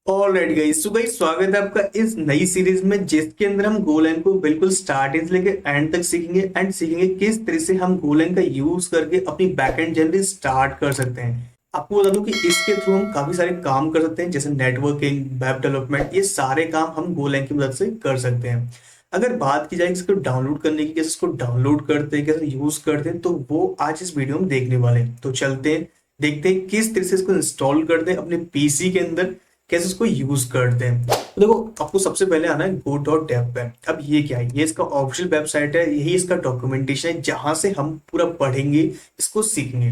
Alright guys, so guys स्वागत है आपका इस नई सीरीज में जिसके अंदर हम गोलैंग को बिल्कुल स्टार्टिंग से लेकर एंड तक सीखेंगे एंड सीखेंगे किस तरह से हम गोलैंग का यूज करके अपनी बैकएंड जर्नी स्टार्ट कर सकते हैं। आपको बता दूं कि इसके थ्रू हम काफी सारे काम कर सकते हैं जैसे नेटवर्किंग, वेब डेवलपमेंट, ये सारे काम हम गोलैंग की मदद से कर सकते हैं। अगर बात की जाए इसको डाउनलोड करने की, कैसे इसको डाउनलोड करते हैं, कैसे यूज करते हैं, तो वो आज इस वीडियो में देखने वाले हैं। तो चलते हैं, देखते हैं किस तरह से इसको इंस्टॉल करते हैं अपने पीसी के अंदर, कैसे इसको यूज करते हैं। तो देखो, आपको सबसे पहले आना है go.dev पे। अब ये क्या है? ये इसका ऑफिशियल वेबसाइट है, यही इसका डॉक्यूमेंटेशन है जहां से हम पूरा पढ़ेंगे, इसको सीखेंगे।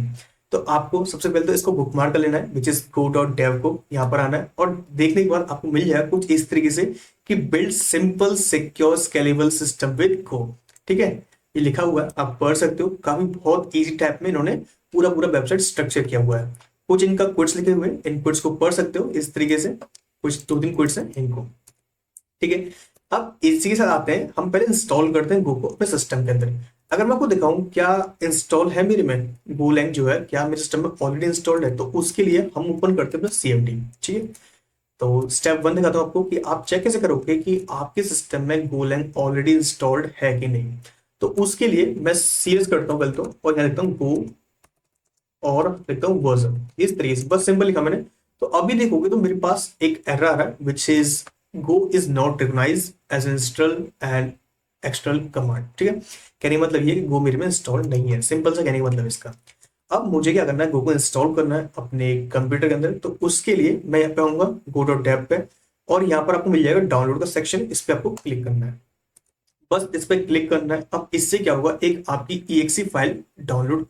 तो आपको सबसे पहले तो इसको बुकमार्क कर लेना है, विच इज go.dev को यहाँ पर आना है और देखने के बाद आपको मिल जाएगा कुछ इस तरीके से कि build simple secure scalable system with गो। ठीक है, ये लिखा हुआ है, आप पढ़ सकते हो। काफी बहुत इजी टाइप में इन्होंने पूरा पूरा वेबसाइट स्ट्रक्चर किया हुआ है। कुछ इनका क्विट्स लिखे हुए हैं, इन क्विट्स को पढ़ सकते हो इस तरीके से। कुछ दो तीन क्विट्स हैं इनको। ठीक है, अब इसी के साथ आते हैं, हम पहले इंस्टॉल करते हैं गो को अपने सिस्टम के अंदर। अगर मैं आपको दिखाऊं क्या इंस्टॉल है मेरे में, गोलैंग जो है क्या मेरे सिस्टम में ऑलरेडी इंस्टॉल्ड है, तो उसके लिए हम ओपन करते हैं अपना CMD। ठीक है, तो स्टेप वन दिखाता हूं आपको कि आप चेक कैसे करोगे कि आपके सिस्टम में गोलैंग ऑलरेडी इंस्टॉल्ड है कि नहीं। तो उसके लिए मैं सीएस करता हूँ पहले तो, और यहाँ लिखता हूँ गो और लिखता हूँ वर्जन, इस तरीके से बस सिंपल लिखा मैंने। तो अभी देखोगे तो मेरे पास एक एरर आ रहा है which is go is not recognize as install and external command. ठीक है, कहने का मतलब ये कि गो मेरे में इंस्टॉल नहीं है, सिंपल सा कहने का मतलब इसका। अब मुझे क्या करना है, गो को इंस्टॉल करना है अपने कंप्यूटर के अंदर। तो उसके लिए मैं यहाँ पे आऊंगा go.dev पे, और यहाँ पर आपको मिल जाएगा डाउनलोड का सेक्शन, इस पे आपको क्लिक करना है। बस इस पे क्लिक करना है। अब इससे क्या होगा, एक आपकी exe फाइल डाउनलोड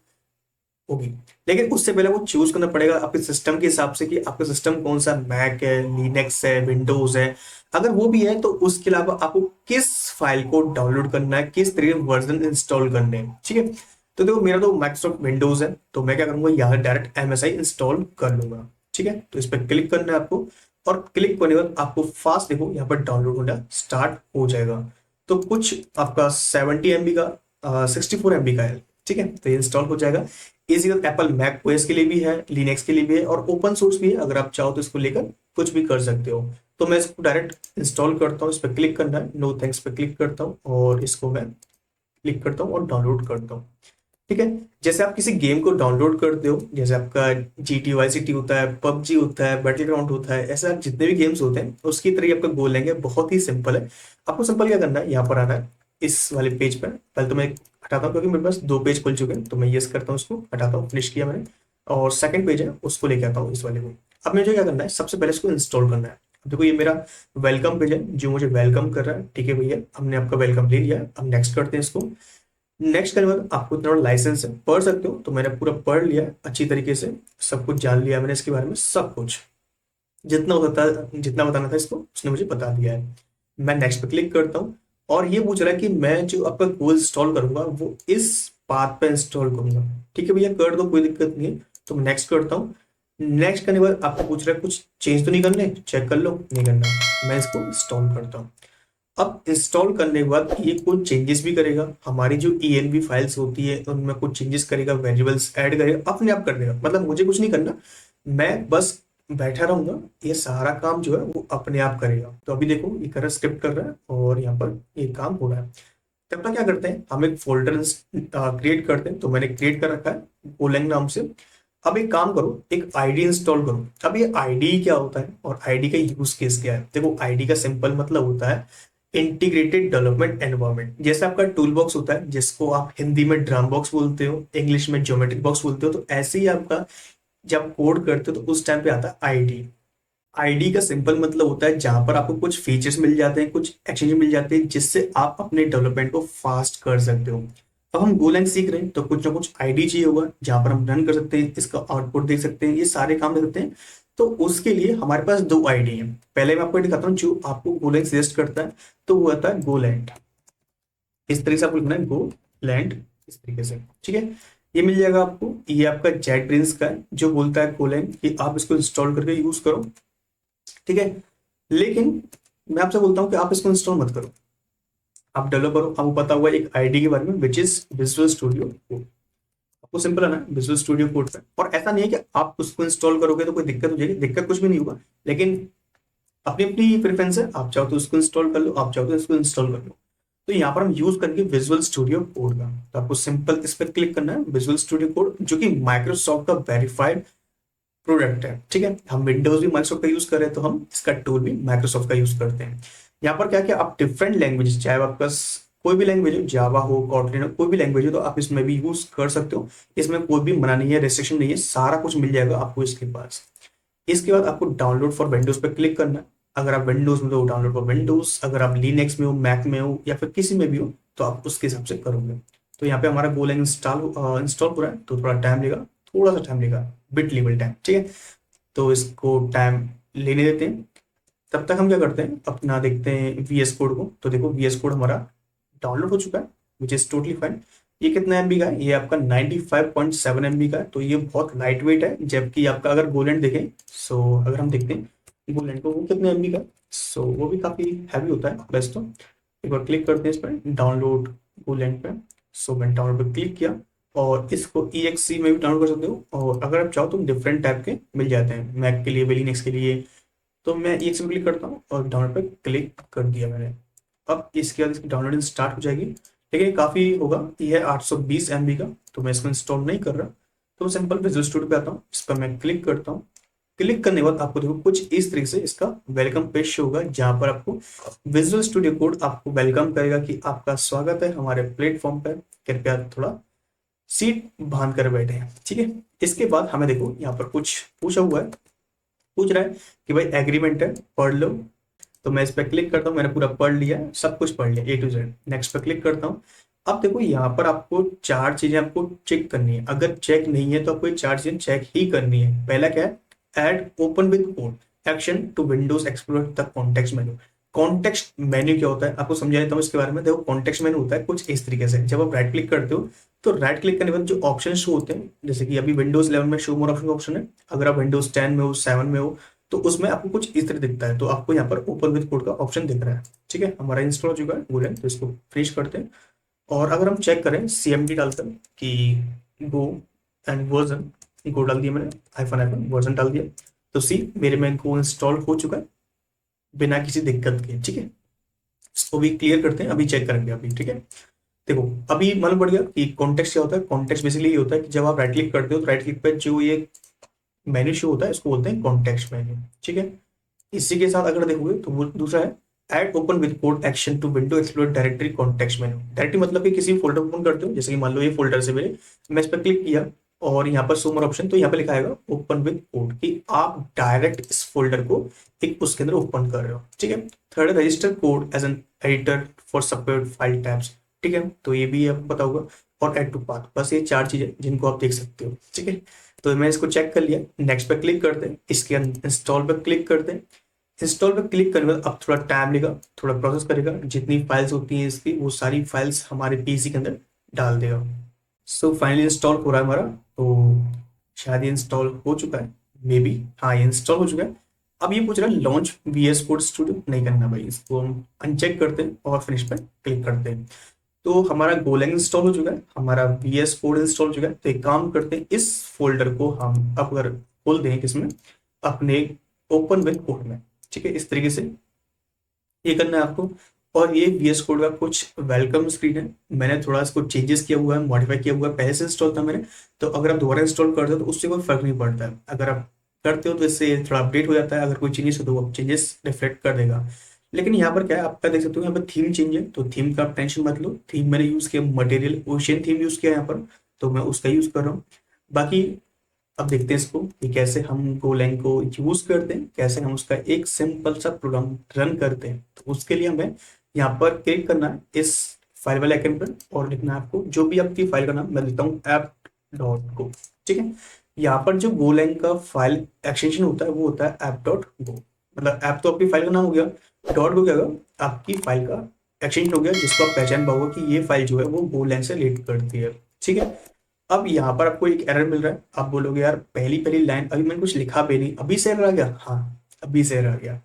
होगी। लेकिन उससे पहले वो चूज करना पड़ेगा आपके सिस्टम के हिसाब से कि आपका सिस्टम कौन सा, मैक है, लिनक्स है, विंडोज है। अगर वो भी है तो उसके अलावा आपको किस फाइल को डाउनलोड करना है, किस तरीके वर्जन इंस्टॉल करने हैं। ठीक है, तो देखो मेरा तो माइक्रोसॉफ्ट विंडोज है, तो मैं क्या करूंगा, यहाँ डायरेक्ट MSI इंस्टॉल कर लूंगा। ठीक है, तो इस पर क्लिक करना है आपको, और क्लिक करने के बाद आपको फास्ट देखो यहाँ पर डाउनलोड होना स्टार्ट हो जाएगा। तो कुछ आपका 70 MB का 64 MB का है। ठीक है, तो ये इंस्टॉल हो जाएगा। इसी तरह एप्पल मैक ओएस के लिए भी है, लिनक्स के लिए भी है, और ओपन सोर्स भी है। अगर आप चाहो तो इसको लेकर कुछ भी कर सकते हो। तो मैं इसको डायरेक्ट इंस्टॉल करता हूँ, इस पर क्लिक करना है, नो थैंक्स पे क्लिक करता हूँ, और इसको मैं क्लिक करता हूँ और डाउनलोड करता हूँ। ठीक है, जैसे आप किसी गेम को डाउनलोड करते हो, जैसे आपका GT होता है, PUBG होता है, बैटल ग्राउंड होता है, ऐसे आप जितने भी गेम्स होते हैं उसकी तरह ही आपका गोल लेंगे। बहुत ही सिंपल है। आपको सिंपल क्या करना है, यहाँ पर आना है इस वाले पेज पर। पहले तो मैं हटाता हूँ क्योंकि मेरे पास दो पेज खुल चुके हैं, तो मैं यस करता हूँ, उसको हटाता हूँ, फिनिश किया मैंने। और सेकंड पेज है उसको लेके आता हूँ, इस वाले को। अब मुझे क्या करना है, सबसे पहले इसको इंस्टॉल करना है। देखो ये मेरा वेलकम पेज है जो मुझे वेलकम कर रहा है। ठीक है भैया, हमने आपका वेलकम ले लिया। अब नेक्स्ट करते हैं इसको। नेक्स्ट करने के बाद आपको इतना लाइसेंस है, पढ़ सकते हो, तो मैंने पूरा पढ़ लिया अच्छी तरीके से, सब कुछ जान लिया मैंने इसके बारे में। सब कुछ जितना होता, जितना बताना था इसको उसने मुझे बता दिया है। मैं नेक्स्ट पे क्लिक करता हूँ, और ये पूछ रहा है कि मैं जो आपका गोल इंस्टॉल करूंगा वो इस पाथ पे इंस्टॉल करूंगा। ठीक है भैया, कर दो, कोई दिक्कत नहीं है। तो मैं नेक्स्ट करता हूँ। नेक्स्ट करने के बाद आपको पूछ रहा है कुछ चेंज तो नहीं करने, चेक कर लो, नहीं करना। मैं इसको इंस्टॉल करता हूँ। अब इंस्टॉल करने के बाद ये कुछ चेंजेस भी करेगा, हमारी जो ENV फाइल्स होती है उनमें कुछ चेंजेस करेगा, वेरिएबल्स ऐड करेगा, अपने आप कर देगा। मतलब मुझे कुछ नहीं करना, मैं बस बैठा रहूंगा, ये सारा काम जो है वो अपने आप करेगा। तो अभी देखो ये कर रहा है, स्क्रिप्ट कर रहा है, और यहाँ पर ये काम हो रहा है। तब तक क्या करते हैं, हम एक फोल्डर क्रिएट करते हैं। तो मैंने क्रिएट कर रखा है गोलैंग नाम से। अब एक काम करो, एक आईडी इंस्टॉल करो। अब ये आईडी क्या होता है और आईडी का यूज केस क्या है, देखो आईडी का सिंपल मतलब होता है इंटीग्रेटेड डेवलपमेंट एनवायरनमेंट। जैसे आपका टूल बॉक्स होता है जिसको आप हिंदी में ड्रम बॉक्स बोलते हो, इंग्लिश में ज्योमेट्रिक बॉक्स बोलते हो, तो ऐसे ही आपका जब कोड करते हो तो उस टाइम पे आता है आईडी। आईडी का सिंपल मतलब होता है जहां पर आपको कुछ फीचर्स मिल जाते हैं, कुछ एक्सचेंज मिल जाते हैं, जिससे आप अपने डेवलपमेंट को फास्ट कर सकते हो। अब हम गोलैंग सीख रहे हैं तो कुछ ना कुछ आईडी चाहिए होगा जहां पर हम रन कर सकते हैं, इसका आउटपुट देख सकते हैं, ये सारे काम देख सकते हैं। तो उसके लिए हमारे पास दो आईडी है। पहले मैं आपको दिखाता हूँ जो आपको गोलैंग सजेस्ट करता है, तो वो आता है गोलैंड। इस तरीके से आपको लिखना है गोलैंड, इस तरीके से। ठीक है, ये मिल जाएगा आपको। ये आपका जेट ब्रेन्स का है जो बोलता है गोलैंड कि आप इसको इंस्टॉल करके यूज करो। ठीक है, लेकिन मैं आपसे बोलता हूं कि आप इसको इंस्टॉल मत करो, आप डेवलप करो। आपको पता हुआ एक आईडी के बारे में which is visual studio code. आपको सिंपल है ना विजुअल स्टूडियो कोड पे। और ऐसा नहीं है कि आप उसको इंस्टॉल करोगे तो कोई दिक्कत हो जाएगी, दिक्कत कुछ भी नहीं होगा। लेकिन अपनी अपनी प्रेफरेंस है, आप चाहो तो उसको इंस्टॉल कर लो, आप चाहो तो इसको इंस्टॉल कर लो। तो यहाँ पर हम यूज करेंगे विजुअल स्टूडियो कोड का। तो आपको सिंपल इस पर क्लिक करना है, विजुअल स्टूडियो कोड, जो कि माइक्रोसॉफ्ट का वेरीफाइड प्रोडक्ट है। ठीक है, हम विंडोज भी माइक्रोसॉफ्ट का यूज कर रहे हैं, तो हम इसका टूल भी माइक्रोसॉफ्ट का यूज करते हैं। यहाँ पर क्या क्या आप डिफरेंट लैंग्वेज, चाहे आपके पास कोई भी लैंग्वेज हो, जावा हो, कॉटलिन हो, कोई भी लैंग्वेज हो, तो आप इसमें भी यूज कर सकते हो। इसमें कोई भी मना नहीं है, रेस्ट्रिक्शन नहीं है, सारा कुछ मिल जाएगा आपको इसके पास। इसके बाद आपको डाउनलोड फॉर विंडोज पर क्लिक करना है। अगर आप विंडोज में, तो डाउनलोड फॉर विंडोज, अगर आप लिनक्स में हो, मैक में हो, या फिर किसी में भी हो, तो आप उसके हिसाब से करोगे। तो यहाँ पे हमारा गोलैंग इंस्टॉल हो रहा है, तो थोड़ा टाइम लेगा, थोड़ा सा टाइम लेगा, बिट लेवल टाइम। ठीक है, तो इसको टाइम लेने देते हैं। तब तक हम क्या करते हैं, अपना देखते हैं वीएस कोड को। तो देखो वीएस कोड हमारा डाउनलोड हो चुका है, विच इज टोटली फाइन। ये कितना एमबी का है, ये आपका 95.7 एमबी का है, तो ये बहुत लाइट वेट है। जबकि आपका अगर गोलैंड देखें, सो अगर हम देखते हैं गोलैंड को, वो कितने एमबी का है, सो वो भी काफी हैवी होता है वैसे तो। एक बार क्लिक करते हैं इस पर, डाउनलोड गोलैंड पे। सो मैंने डाउनलोड पे क्लिक किया, और इसको EXE में भी डाउनलोड कर सकते हो, और अगर आप चाहो तो डिफरेंट टाइप के मिल जाते हैं, मैक के लिए, लिनक्स के लिए। तो मैं EXE में क्लिक करता हूँ और डाउनलोड पे क्लिक कर दिया मैंने। अब इसके बाद इसकी डाउनलोडिंग स्टार्ट हो जाएगी, लेकिन ये काफ़ी होगा, ये है 820 MB का, तो मैं इसको इंस्टॉल नहीं कर रहा। तो मैं सिंपल विजुअल स्टूडियो पे आता हूँ, इस पर मैं क्लिक करता हूँ। क्लिक करने के बाद आपको देखो कुछ इस तरीके से इसका वेलकम पेज शो होगा, जहाँ पर आपको विजुअल स्टूडियो कोड आपको वेलकम करेगा कि आपका स्वागत है हमारे प्लेटफॉर्म पर, कृपया थोड़ा सीट बांध कर बैठे हैं। ठीक है, इसके बाद हमें देखो यहाँ पर कुछ पूछा हुआ है, पूछ रहा है कि भाई एग्रीमेंट है, पढ़ लो। तो मैं इस पर क्लिक करता हूँ, मैंने पूरा पढ़ लिया, सब कुछ पढ़ लिया A to Z। नेक्स्ट पर क्लिक करता हूँ। अब देखो यहाँ पर आपको चार चीजें आपको चेक करनी है, अगर चेक नहीं है तो आपको ये चार चीजें चेक ही करनी है। पहला क्या है, add open with code action to Windows explore the context menu. Context menu क्या होता है आपको समझा देता हूँ इसके बारे में। देखो कॉन्टेक्स्ट मेन्यू होता है कुछ इस तरीके से, जब आप राइट क्लिक करते हो, तो राइट क्लिक करने के बाद जो ऑप्शन शो होते हैं, जैसे कि अभी विंडोज 11 में शो मोर ऑप्शन का ऑप्शन है, अगर आप विंडोज 10 में हो, 7 में हो, तो उसमें आपको कुछ इस तरह दिखता है। तो आपको यहाँ पर ओपन विद कोड का ऑप्शन दिख रहा है। ठीक है, हमारा इंस्टॉल हो चुका है गोलैंड, तो इसको फिनिश करते हैं। और अगर हम चेक करें CMD डालकर कि गो एंड वर्जन, गो डाल दिया मैंने, आईफोन आईफोन वर्जन डाल दिया, तो सी मेरे में गो इंस्टॉल हो चुका है बिना किसी दिक्कत के। ठीक है, इसको भी क्लियर करते हैं, अभी चेक करेंगे अभी। ठीक है, देखो अभी मालूम पड़ गया कि कॉन्टेक्स्ट क्या होता है। कॉन्टेक्स्ट बेसिकली ये होता है कि जब आप राइट क्लिक करते हो, तो राइट क्लिक पे जो ये मेन्यू शो होता है, इसको बोलते हैं कॉन्टेक्स्ट मेन्यू। ठीक है, इसी के साथ अगर देखोगे तो वो दूसरा है add open with code action to window explore directory context menu. Directory मतलब कि किसी फोल्डर ओपन करते हो, जैसे कि मान लो ये फोल्डर से मेरे, मैं इस पर क्लिक किया और यहाँ पर सोमर ऑप्शन, तो यहाँ पे लिखा आएगा ओपन विद कोड, कि आप डायरेक्ट इस फोल्डर को एक उसके अंदर ओपन कर रहे हो। ठीक है, third register code as an editor for separate file tabs. ठीक है, तो ये भी आपको पता होगा, और एड टू पाथ, बस ये चार चीजें जिनको आप देख सकते हो। ठीक है, तो मैं इसको चेक कर लिया, नेक्स्ट पे क्लिक करते हैं, इसके इंस्टॉल पे क्लिक करते हैं। इंस्टॉल पे क्लिक करने के बाद अब थोड़ा टाइम लेगा, थोड़ा प्रोसेस करेगा, जितनी फाइल्स होती हैं इसकी वो सारी फाइल्स हमारे पीसी के अंदर डाल देगा। सो फाइनली इंस्टॉल हो रहा है हमारा, तो शायद ये इंस्टॉल हो चुका है, मे बी, हाँ ये इंस्टॉल हो चुका है। अब ये पूछ रहा है लॉन्च VS कोड स्टूडियो, नहीं करना भाई, इसको हम अनचेक करते हैं और फिनिश पे क्लिक करते हैं। तो हमारा गोलैंग इंस्टॉल हो चुका है, हमारा VS कोड इंस्टॉल हो चुका है। तो एक काम करते हैं, इस फोल्डर को हम अब अगर खोल दें किसमें, अपने ओपन विद कोड में। ठीक है, इस तरीके से ये करना है आपको। और ये VS कोड का कुछ वेलकम स्क्रीन है, मैंने थोड़ा इसको चेंजेस किया हुआ है, मॉडिफाई किया हुआ है, पहले से इंस्टॉल था मैंने। तो अगर आप दोबारा इंस्टॉल करते हो तो उससे कोई फर्क नहीं पड़ता है, अगर आप करते हो तो इससे थोड़ा अपडेट हो जाता है। अगर कोई चेंजेस हो तो वो चेंजेस रिफ्लेक्ट कर देगा। लेकिन यहाँ पर क्या है, आपका देख सकते हो यहाँ पर थीम चेंज है, तो थीम का आप टेंशन मत लो। थीम मैंने यूज किया मटेरियल ओशियन थीम यूज किया यहाँ पर, तो मैं उसका यूज कर रहा हूँ। बाकी अब देखते हैं इसको कि कैसे हम गोलैंग को यूज करते हैं, कैसे हम उसका एक सिंपल सा प्रोग्राम रन करते हैं। तो उसके लिए हमें यहाँ पर क्लिक करना है इस फाइल वाले आइकन पर, और लिखना है आपको जो भी आपकी फाइल का नाम, मैं लिखता हूँ app.go। ठीक है, यहाँ पर जो गोलैंग का फाइल एक्सटेंशन होता है वो होता है app.go। मतलब ऐप तो आपकी फाइल का नाम हो गया, डॉट गो क्या होगा, आपकी फाइल का एक्सटेंशन हो गया, जिसको आप पहचान पाओगे कि ये फाइल जो है वो गोलैंग से रिलेट करती है। ठीक है, अब यहाँ पर आपको एक एरर मिल रहा है, आप बोलोगे यार पहली पहली लाइन अभी मैंने कुछ लिखा भी नहीं, अभी से एरर आ गया। हाँ, अभी से एरर आ गया,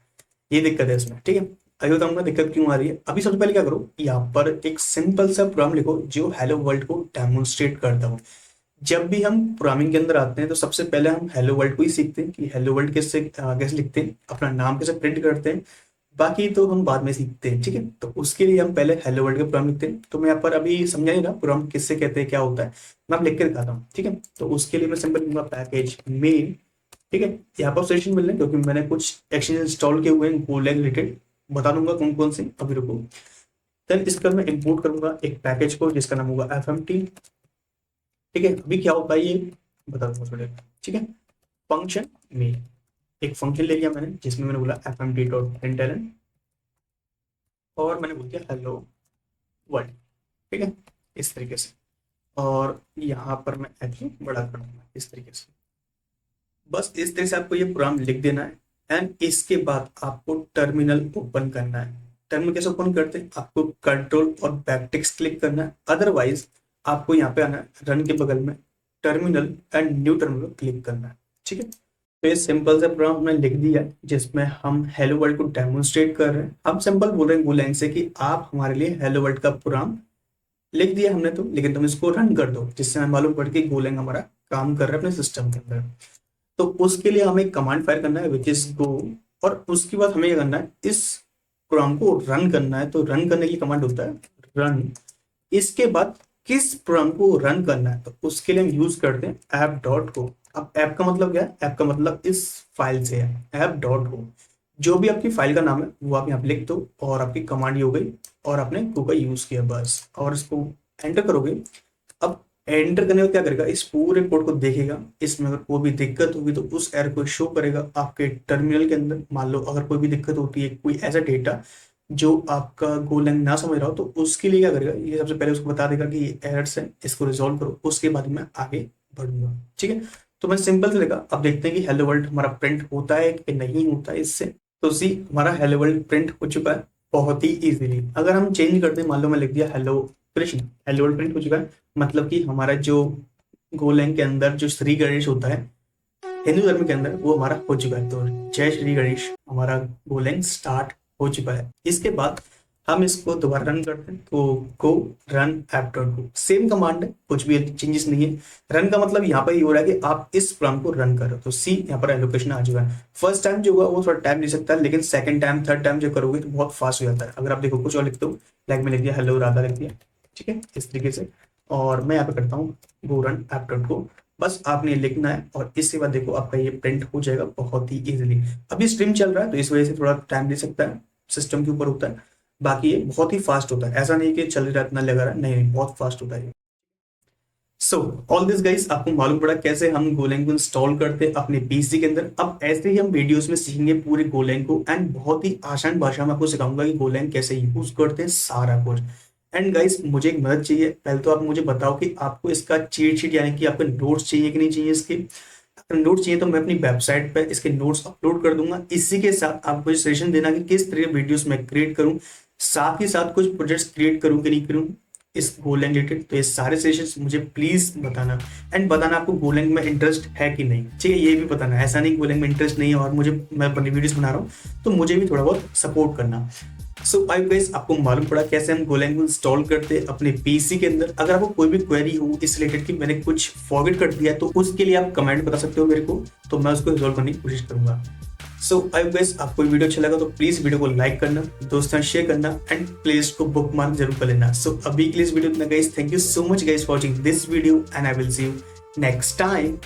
ये दिक्कत है इसमें। ठीक है, अभी बताऊंगा दिक्कत क्यों आ रही है। अभी सबसे पहले क्या करो, यहाँ पर एक सिंपल सा प्रोग्राम लिखो जो हेलो वर्ल्ड को डेमोन्स्ट्रेट करता हो। जब भी हम प्रोग्रामिंग के अंदर आते हैं तो सबसे पहले हम हेलो वर्ल्ड को ही सीखते हैं कि हेलो वर्ल्ड कैसे लिखते हैं, अपना नाम कैसे प्रिंट करते हैं। बाकी तो हम बाद में सीखते हैं, ठीक है। तो उसके लिए हम पहले हेलो वर्ल्ड का प्रोग्राम लिखते हैं। तो मैं यहाँ पर अभी समझा नहीं रहा प्रोग्राम किससे कहते हैं, क्या होता है, मैं आप लिख के दिखाता हूँ, ठीक है। तो उसके लिए मैं सिंपल लिखूंगा पैकेज मेन, ठीक है। यहाँ पर सेशन मिल रहे हैं क्योंकि मैंने कुछ एक्सचेंज इंस्टॉल किए हुए हैं गोलैंग रिलेटेड, बता दूंगा कौन कौन से, अभी रुको। देन इसका मैं इंपोर्ट करूंगा एक पैकेज को जिसका नाम होगा FMT, ठीक है। अभी क्या होता है ये बता दूंगा थोड़े, ठीक है। फंक्शन में एक फंक्शन ले लिया मैंने जिसमें मैंने बोला fmt.println और मैंने बोल दिया हेलो वर्ल्ड, ठीक है, इस तरीके से। और यहाँ पर मैं एक्चुअली बड़ा कर दूंगा इस तरीके से। बस इस तरह से आपको ये प्रोग्राम लिख देना है एंड इसके बाद आपको टर्मिनल ओपन करना है। टर्मिनल कैसे ओपन करते हैं, आपको कंट्रोल और बैकटिक्स क्लिक करना है, अदरवाइज आपको यहाँ पे आना है रन के बगल में terminal and new terminal click करना है, ठीक है। तो ये सिंपल सा प्रोग्राम हमने लिख दिया है जिसमें हम हेलो वर्ल्ड को डेमोन्स्ट्रेट कर रहे हैं। हम सिंपल बोल रहे हैं गोलैंग से कि आप हमारे लिए हेलो वर्ल्ड का प्रोग्राम लिख दिया हमने तो, लेकिन तुम इसको रन कर दो जिससे हमें मालूम पड़ कि गोलैंग हमारा काम कर रहा है अपने सिस्टम के अंदर। तो उसके लिए हमें कमांड फायर करना है विच इज गो, और उसके बाद हमें क्या करना है, इस प्रोग्राम को रन करना है। तो रन करने की कमांड होता है रन। इसके बाद किस प्रोग्राम को रन करना है तो उसके लिए हम यूज करते हैं app.go। अब ऐप का मतलब क्या है, ऐप का मतलब इस फाइल से है app.go। जो भी आपकी फाइल का नाम है वो आप यहाँ पे लिख दो और आपकी कमांड ये हो गई और आपने गो का यूज किया बस, और इसको एंटर करोगे। अब एंटर करने का क्या करेगा, इस पूरे कोड को देखेगा, इसमें अगर कोई भी दिक्कत होगी तो उस एरर को शो करेगा आपके टर्मिनल के अंदर। मान लो अगर कोई भी दिक्कत होती है, कोई ऐसा डेटा जो आपका गोलैंग ना समझ रहा हो, तो उसके लिए क्या करेगा, ये सबसे पहले उसको बता देगा कि ये एरर्स है, इसको रिजॉल्व करो, उसके बाद मैं आगे बढ़ूंगा, ठीक है। तो मैं सिंपल से लिखा, अब देखते हैं कि हेलो वर्ल्ड हमारा प्रिंट होता है कि नहीं होता है इससे। तो सी हमारा हेलो वर्ल्ड प्रिंट हो चुका है बहुत ही इजीली। अगर हम चेंज करते हैं, मान लो मैं लिख दिया hello Krishna, hello world print हो चुका है। मतलब कि हमारा जो गोलैंग के अंदर जो श्री गणेश होता है हिंदू धर्म के अंदर वो हमारा हो चुका है। तो जय श्री गणेश हमारा गोलैंग स्टार्ट हो चुका है। इसके बाद हम इसको दोबारा रन करते हैं तो गो रन app.go, सेम कमांड है, कुछ भी चेंजेस नहीं है। रन का मतलब यहाँ पर ये हो रहा है कि आप इस प्रोग्राम को रन करो। तो सी यहाँ पर एलोकेशन आ चुका है। फर्स्ट टाइम जो हुआ वो थोड़ा टाइम ले सकता है, लेकिन सेकंड टाइम थर्ड टाइम जो करोगे तो बहुत फास्ट हो जाता है। अगर आप देखो कुछ और लिखते हो, लाइक मैं लिख दिया हेलो राधा लिख दिया, ठीक है, इस तरीके से। और मैं यहाँ पे करता हूँ गो रन app.go, बस आपने लिखना है और इसके बाद देखो आपका ये प्रिंट हो जाएगा बहुत ही इजीली। अभी स्ट्रीम चल रहा है तो इस वजह से थोड़ा टाइम ले सकता है, सिस्टम के ऊपर होता है। बाकी ये बहुत ही फास्ट होता है, ऐसा नहीं कि चल रहा इतना लगा रहा, नहीं बहुत फास्ट होता है। सो ऑल दिस गाइस, आपको मालूम पड़ा कैसे हम गोलैंग को इंस्टॉल करते हैं अपने पीसी के अंदर। अब ऐसे ही हम वीडियोस में सीखेंगे पूरे गोलैंग को एंड बहुत ही आसान भाषा में आपको सिखाऊंगा कि गोलैंग कैसे यूज करते हैं सारा कुछ। एंड गाइस मुझे एक मदद चाहिए, पहले तो आप मुझे बताओ कि आपको इसका चीट शीट यानी कि आपको नोट्स चाहिए कि नहीं चाहिए इसके। अगर नोट्स चाहिए तो मैं अपनी वेबसाइट पर इसके नोट्स अपलोड कर दूंगा। इसी के साथ आपको सजेशन देना कि किस तरह वीडियोस मैं क्रिएट करूं, साथ ही साथ कुछ प्रोजेक्ट्स क्रिएट करूं कि नहीं करूं इस गोलैंग रिलेटेड। तो ये सारे सेशंस मुझे प्लीज बताना एंड बताना आपको गोलैंग में इंटरेस्ट है कि नहीं, ठीक है। ये भी बताना, ऐसा नहीं गोलैंग में इंटरेस्ट नहीं है और मुझे मैं अपनी वीडियोस बना रहा हूँ तो मुझे भी थोड़ा बहुत सपोर्ट करना। सो आई गाइस, आपको मालूम पड़ा कैसे हम गोलैंग को इंस्टॉल करते हैं अपने पीसी के अंदर। अगर आपको कोई भी क्वेरी हो इस रिलेटेड की मैंने कुछ फॉरवर्ड कर दिया है तो उसके लिए आप कमेंट बता सकते हो मेरे को, तो मैं उसको रिजॉल्व करने की कोशिश करूंगा। सो आई गाइस, आपको वीडियो अच्छा लगा तो प्लीज वीडियो को लाइक करना, दोस्तों शेयर करना एंड प्लीज को बुक मार्क जरूर कर लेना। सो अभी के लिए इस वीडियो इतना guys, thank you so much guys for watching this video and I will see you next time.